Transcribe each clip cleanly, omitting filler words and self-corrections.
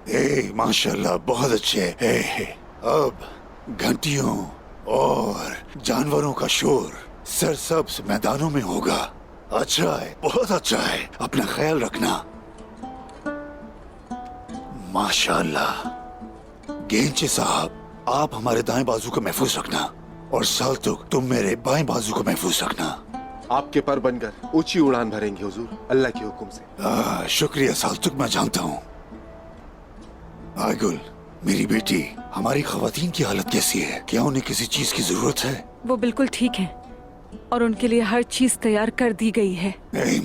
माशाल्लाह बहुत अच्छे। अब घंटियों और जानवरों का शोर सरसब्ज मैदानों में होगा। अच्छा है, बहुत अच्छा है। अपना ख्याल रखना। माशाल्लाह। गेंचे साहब, आप हमारे दाएं बाजू को महफूज रखना और साल्तुक तुम मेरे बाएं बाजू को महफूज रखना। आपके पर बनकर ऊंची उड़ान भरेंगे हुजूर, अल्लाह के हुक्म से। शुक्रिया साल्तुक, मैं जानता हूँ। आयगुल, मेरी बेटी, हमारी खवातीन की हालत कैसी है? क्या उन्हें किसी चीज की जरूरत है? वो बिल्कुल ठीक है और उनके लिए हर चीज तैयार कर दी गई है।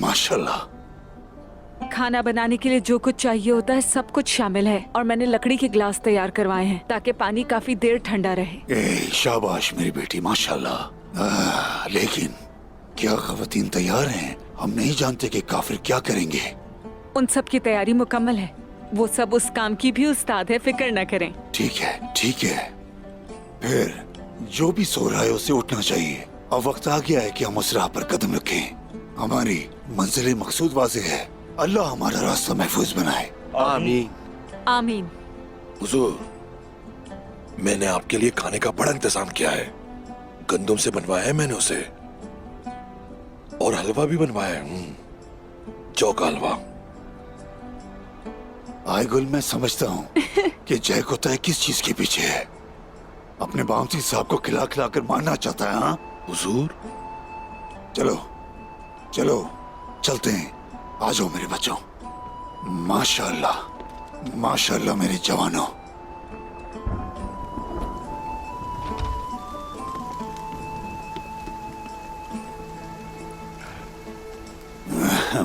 माशाल्लाह। खाना बनाने के लिए जो कुछ चाहिए होता है सब कुछ शामिल है और मैंने लकड़ी के ग्लास तैयार करवाए हैं ताकि पानी काफी देर ठंडा रहे। शाबाश मेरी बेटी, माशाल्लाह। लेकिन क्या खवातीन तैयार हैं? हम नहीं जानते कि काफिर क्या करेंगे। उन सब की तैयारी मुकम्मल है। वो सब उस काम की भी उस्ताद है, फिक्र न करें। ठीक है, ठीक है। फिर जो भी सो रहा है उसे उठना चाहिए। अब वक्त आ गया है कि हम उस राह पर कदम रखें। हमारी मंजिल मकसूद वाज़ेह है। अल्लाह हमारा रास्ता महफूज बनाए। आमीन आमीन। हुजूर, मैंने आपके लिए खाने का बड़ा इंतजाम किया है। गंदम से बनवाया है मैंने उसे, और हलवा भी बनवाया है, जौ का हलवा। आयगुल, मैं समझता हूँ कि जय कोता किस चीज के पीछे है। अपने बामती साहब को खिला खिला कर मारना चाहता है। हाँ हुजूर, चलो चलो चलते हैं। आ जाओ मेरे बच्चों। माशाल्लाह माशाल्लाह मेरे जवानों।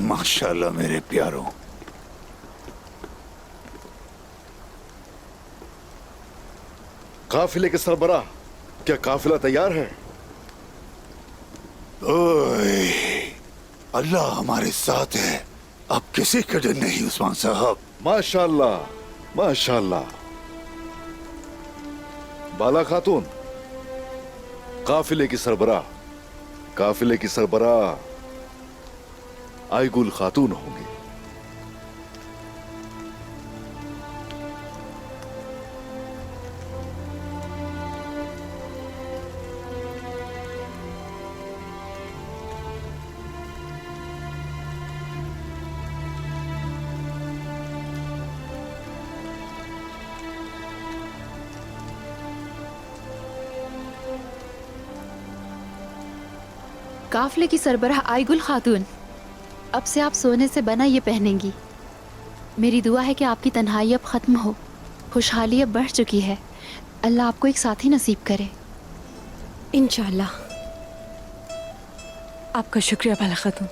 माशाल्लाह मेरे प्यारों। काफिले के सरबराह, क्या काफिला तैयार है? ओए, अल्लाह हमारे साथ है। अब किसी का डर नहीं उस्मान साहब। माशाल्लाह माशाल्लाह। बाला खातून, काफिले की सरबराह आयगुल खातून होंगी। काफिले की सरबराह आयगुल खातून, अब से आप सोने से बना ये पहनेंगी। मेरी दुआ है कि आपकी तन्हाई अब खत्म हो, खुशहाली अब बढ़ चुकी है। अल्लाह आपको एक साथी नसीब करे। इंशाअल्लाह। आपका शुक्रिया बाला खातून।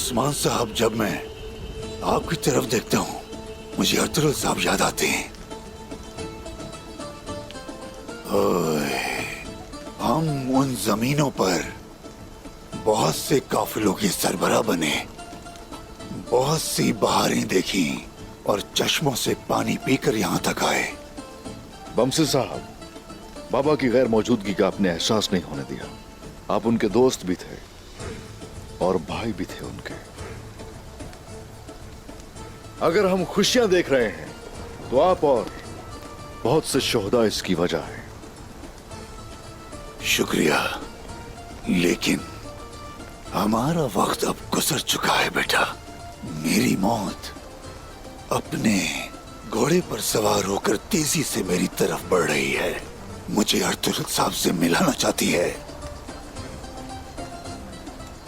उस्मान साहब, जब मैं आपकी तरफ देखता हूँ मुझे अर्तुगरुल साहब याद आते हैं। ओए, हम उन जमीनों पर बहुत से काफिलों के सरबराह बने, बहुत सी बहारें देखी और चश्मों से पानी पीकर यहाँ तक आए। बमसे साहब, बाबा की गैर मौजूदगी का आपने एहसास नहीं होने दिया। आप उनके दोस्त भी थे और भाई भी थे उनके। अगर हम खुशियां देख रहे हैं तो आप और बहुत से शोहदा इसकी वजह है। शुक्रिया, लेकिन हमारा वक्त अब गुजर चुका है बेटा। मेरी मौत अपने घोड़े पर सवार होकर तेजी से मेरी तरफ बढ़ रही है। मुझे अर्तुगरुल साहब से मिलाना चाहती है।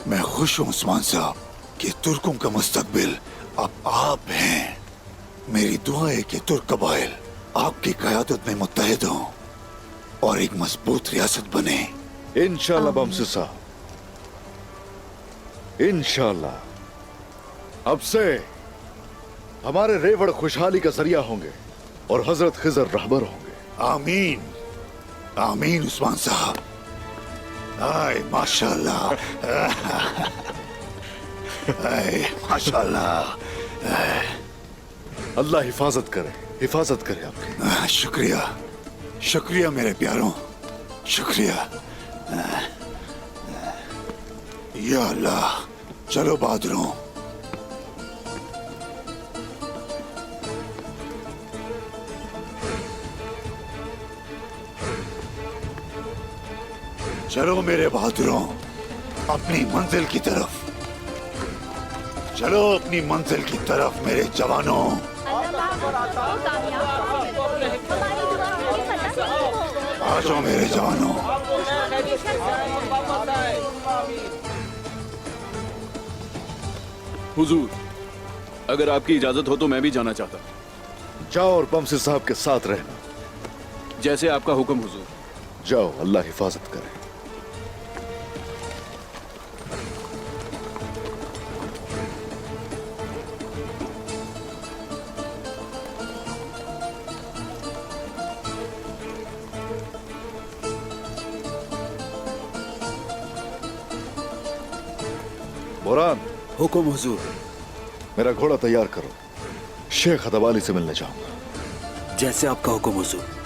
मैं खुश हूं उस्मान साहब कि तुर्कों का मुस्तकबिल अब आप हैं। मेरी दुआ है कि तुर्क कबाइल आपकी क़यादत में मुत्तहिद हों और एक मजबूत रियासत बने। इंशाअल्लाह बमसे साहब, इंशाअल्लाह। अब से हमारे रेवड़ खुशहाली का जरिया होंगे और हजरत खिजर रहबर होंगे। आमीन आमीन उस्मान साहब। आए माशाल्लाह। आए माशाल्लाह। अल्लाह हिफाजत करे आपकी। शुक्रिया, शुक्रिया मेरे प्यारों, शुक्रिया। या अल्लाह, चलो बहादुरों। चलो मेरे बहादुरों, अपनी मंजिल की तरफ। चलो अपनी मंजिल की तरफ मेरे जवानों। आ जाओ मेरे जवानों। हुजूर, अगर आपकी इजाजत हो तो मैं भी जाना चाहता। जाओ और बमसी साहब के साथ रहना। जैसे आपका हुक्म हुजूर। जाओ, अल्लाह हिफाजत करे। बोरान, हुक्म हुजूर। मेरा घोड़ा तैयार करो। शेख हदवाली से मिलने जाऊंगा। जैसे आपका हुक्म हुजूर।